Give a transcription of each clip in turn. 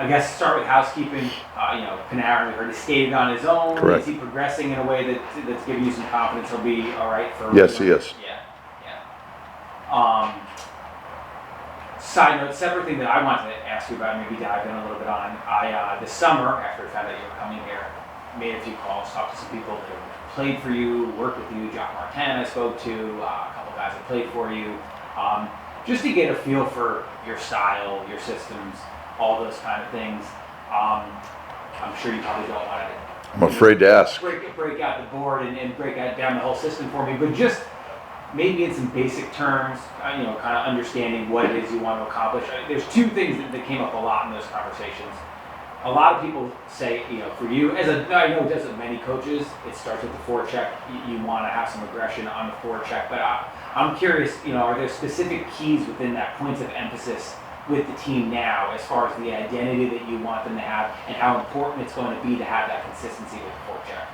I guess start with housekeeping. Panarin, we heard he skated on his own. Correct. Is he progressing in a way that's giving you some confidence he'll be all right for? Yes, he is. Yeah. Side note, separate thing that I wanted to ask you about, maybe dive in a little bit on. This summer, after I found out you were coming here, made a few calls, talked to some people that have played for you, worked with you. John Martin I spoke to, a couple guys that played for you, just to get a feel for your style, your systems, all those kind of things. I'm sure you probably don't want to. I'm afraid to ask. Break out the board and break out down the whole system for me, but just maybe in some basic terms, kind of understanding what it is you want to accomplish. There's two things that came up a lot in those conversations. A lot of people say, for you, I know it does with many coaches, it starts with the forecheck. You want to have some aggression on the forecheck, but I'm curious, are there specific keys within that, points of emphasis with the team now, as far as the identity that you want them to have, and how important it's going to be to have that consistency with the forecheck?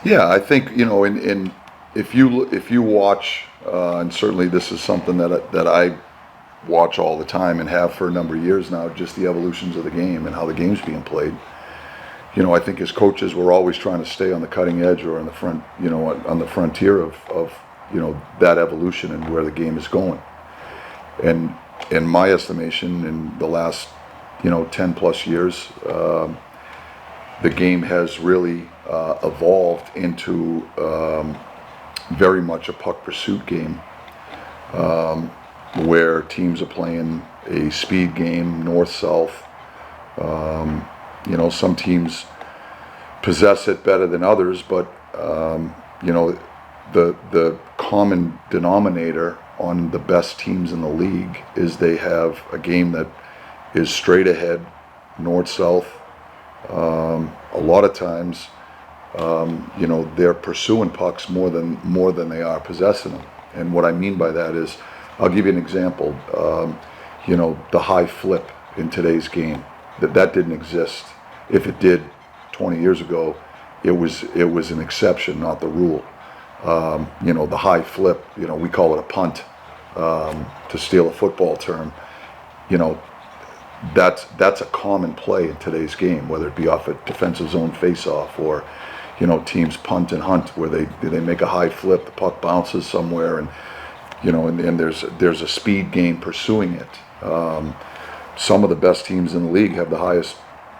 Yeah, I think if you watch, and certainly this is something that I watch all the time and have for a number of years now, just the evolutions of the game and how the game's being played. I think as coaches we're always trying to stay on the cutting edge or on the front, on the frontier of that evolution and where the game is going. And in my estimation, in the last 10 plus years, the game has really evolved into very much a puck pursuit game, where teams are playing a speed game, north-south. Some teams possess it better than others, but the common denominator on the best teams in the league is they have a game that is straight ahead, north-south. A lot of times, they're pursuing pucks more than they are possessing them. And what I mean by that is, I'll give you an example. The high flip in today's game, that didn't exist. If it did 20 years ago, it was an exception, not the rule. The high flip, we call it a punt, to steal a football term. That's a common play in today's game, whether it be off a defensive zone face-off or, teams punt and hunt where they make a high flip, the puck bounces somewhere, and there's a speed game pursuing it. Some of the best teams in the league have the highest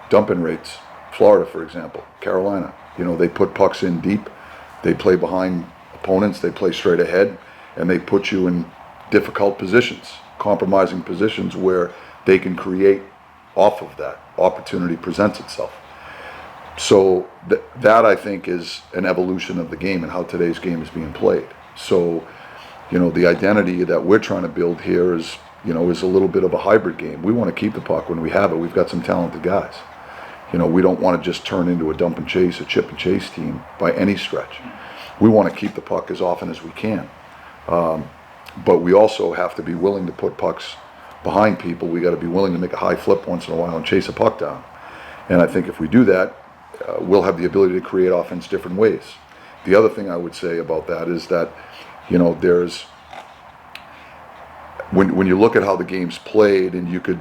dump-in rates. Florida, for example, Carolina. They put pucks in deep, they play behind opponents, they play straight ahead, and they put you in difficult positions, compromising positions where they can create off of that. Opportunity presents itself. So that I think is an evolution of the game and how today's game is being played. So, the identity that we're trying to build here is a little bit of a hybrid game. We want to keep the puck when we have it. We've got some talented guys. We don't want to just turn into a dump and chase, a chip and chase team by any stretch. We want to keep the puck as often as we can. But we also have to be willing to put pucks behind people. We got to be willing to make a high flip once in a while and chase a puck down. And I think if we do that, we'll have the ability to create offense different ways. The other thing I would say about that is that, there's, when you look at how the game's played, and you could,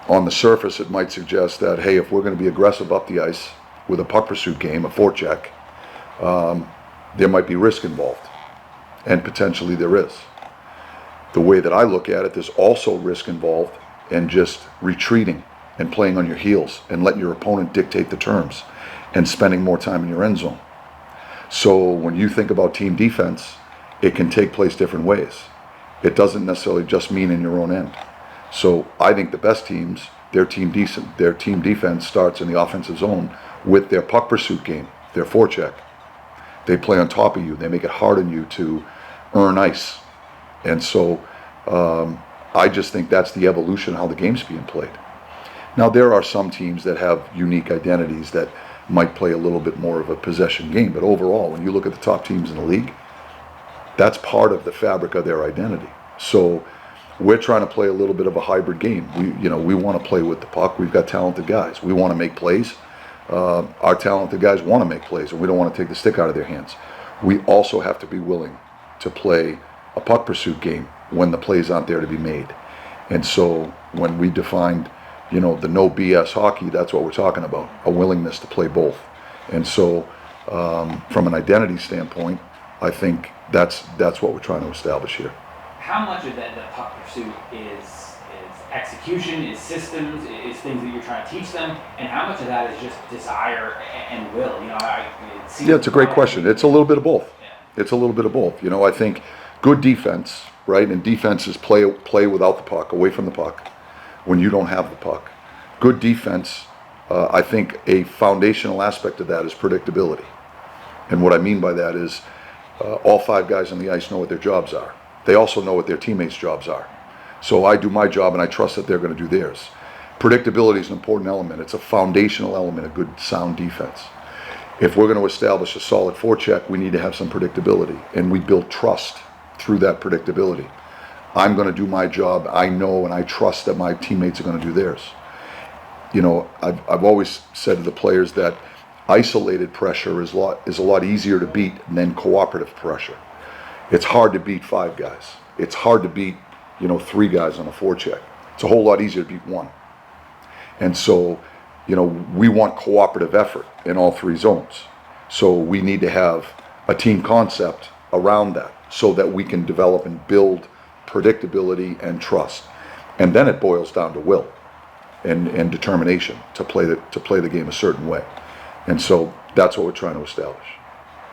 on the surface it might suggest that, hey, if we're going to be aggressive up the ice with a puck pursuit game, a forecheck, there might be risk involved. And potentially there is. The way that I look at it, there's also risk involved in just retreating and playing on your heels and letting your opponent dictate the terms and spending more time in your end zone. So when you think about team defense, it can take place different ways. It doesn't necessarily just mean in your own end. So I think the best teams, their team defense starts in the offensive zone with their puck pursuit game, their forecheck. They play on top of you. They make it hard on you to earn ice. And so I just think that's the evolution of how the game's being played. Now, there are some teams that have unique identities that might play a little bit more of a possession game. But overall, when you look at the top teams in the league, that's part of the fabric of their identity. So we're trying to play a little bit of a hybrid game. We want to play with the puck. We've got talented guys. We want to make plays. Our talented guys want to make plays, and we don't want to take the stick out of their hands. We also have to be willing to play a puck pursuit game when the plays aren't there to be made. And so when we defined, the no BS hockey, that's what we're talking about, a willingness to play both. And so from an identity standpoint, I think that's what we're trying to establish here. How much of that, the puck pursuit is execution, is systems, is things that you're trying to teach them, and how much of that is just desire and will? Yeah, it's a great question. It's a little bit of both. Yeah. It's a little bit of both. I think good defense, right? And defense is play without the puck, away from the puck, when you don't have the puck. Good defense, I think a foundational aspect of that is predictability. And what I mean by that is all 5 guys on the ice know what their jobs are. They also know what their teammates' jobs are. So I do my job and I trust that they're going to do theirs. Predictability is an important element. It's a foundational element of good, sound defense. If we're going to establish a solid forecheck, we need to have some predictability. And we build trust through that predictability. I'm going to do my job. I know and I trust that my teammates are going to do theirs. I've always said to the players that isolated pressure is a lot easier to beat than cooperative pressure. It's hard to beat 5 guys. It's hard to beat 3 guys on a forecheck. It's a whole lot easier to beat 1. And so, we want cooperative effort in all 3 zones. So we need to have a team concept around that so that we can develop and build predictability and trust. And then it boils down to will and determination to play the game a certain way. And so that's what we're trying to establish.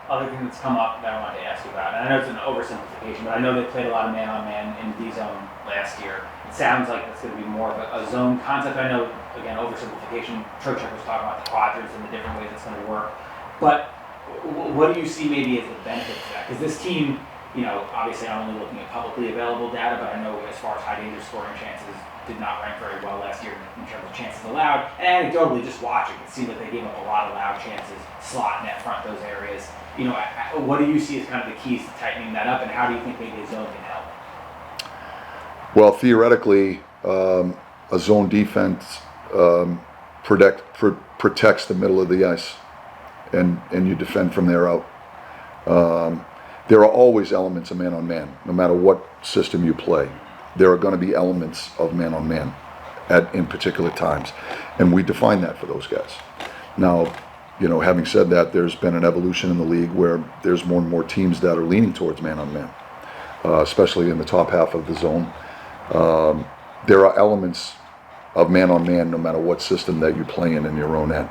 Other thing that's come up that I wanted to ask you about, and I know it's an oversimplification, but I know they played a lot of man-on-man in D-zone last year. It sounds like it's going to be more of a zone concept. I know, again, oversimplification, Trocheck was talking about the quadrants and the different ways it's going to work. But what do you see maybe as the benefit to that? Because this team, obviously I'm only looking at publicly available data, but I know as far as high danger scoring chances, did not rank very well last year in terms of chances allowed. And anecdotally, just watching, it seemed like they gave up a lot of allowed chances, slot, net front, those areas. What do you see as kind of the keys to tightening that up, and how do you think maybe a zone can help? Well, theoretically, a zone defense protects the middle of the ice, and you defend from there out. There are always elements of man-on-man, no matter what system you play. There are going to be elements of man-on-man in particular times, and we define that for those guys. Now, having said that, there's been an evolution in the league where there's more and more teams that are leaning towards man-on-man, especially in the top half of the zone. There are elements of man-on-man no matter what system that you play in your own end.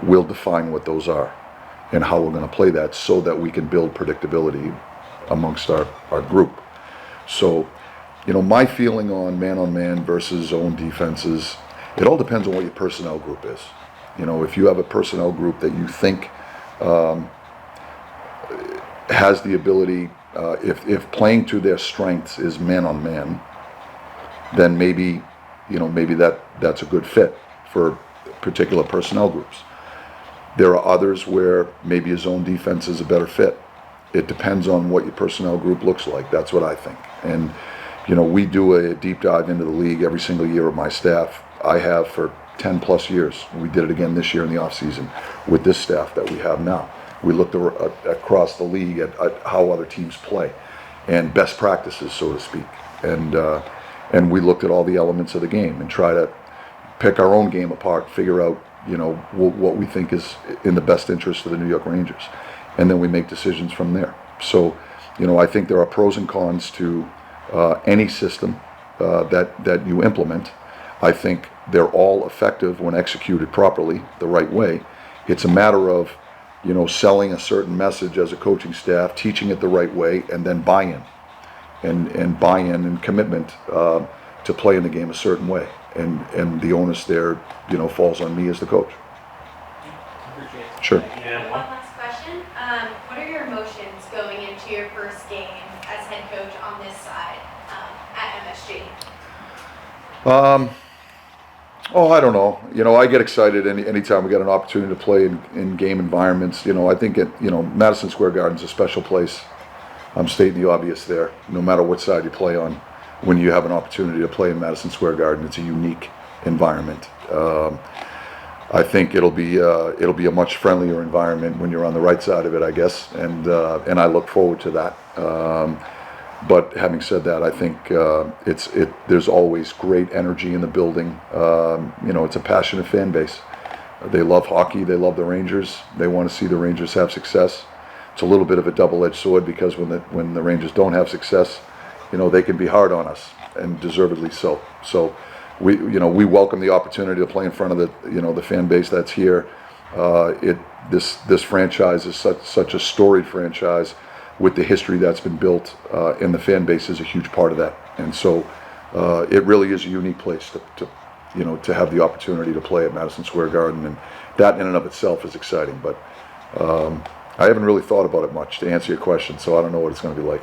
We'll define what those are and how we're going to play that so that we can build predictability amongst our group. So, my feeling on man-on-man versus zone defenses, it all depends on what your personnel group is. If you have a personnel group that you think has the ability, if playing to their strengths is man-on-man, then maybe that's a good fit for particular personnel groups. There are others where maybe a zone defense is a better fit. It depends on what your personnel group looks like. That's what I think. And we do a deep dive into the league every single year with my staff. I have for 10 plus years. We did it again this year in the off season with this staff that we have now. We looked across the league at how other teams play and best practices, so to speak. And we looked at all the elements of the game and try to pick our own game apart, figure out what we think is in the best interest of the New York Rangers, and then we make decisions from there. So I think there are pros and cons to any system that you implement. I think they're all effective when executed properly, the right way. It's a matter of selling a certain message as a coaching staff, teaching it the right way, and then buy-in and commitment to playing the game a certain way. And the onus there, falls on me as the coach. Appreciate it. Sure. One last question. What are your emotions going into your first game as head coach on this side at MSG? I don't know. I get excited anytime we get an opportunity to play in game environments. I think Madison Square Garden's a special place. I'm stating the obvious there. No matter what side you play on, when you have an opportunity to play in Madison Square Garden, it's a unique environment. I think it'll be a much friendlier environment when you're on the right side of it, I guess, and I look forward to that. But having said that, I think there's always great energy in the building. It's a passionate fan base. They love hockey. They love the Rangers. They want to see the Rangers have success. It's a little bit of a double-edged sword because when the Rangers don't have success, they can be hard on us, and deservedly so. So we welcome the opportunity to play in front of the fan base that's here. This franchise is such a storied franchise with the history that's been built, and the fan base is a huge part of that. And so it really is a unique place to have the opportunity to play at Madison Square Garden, and that in and of itself is exciting. But I haven't really thought about it much to answer your question, so I don't know what it's going to be like.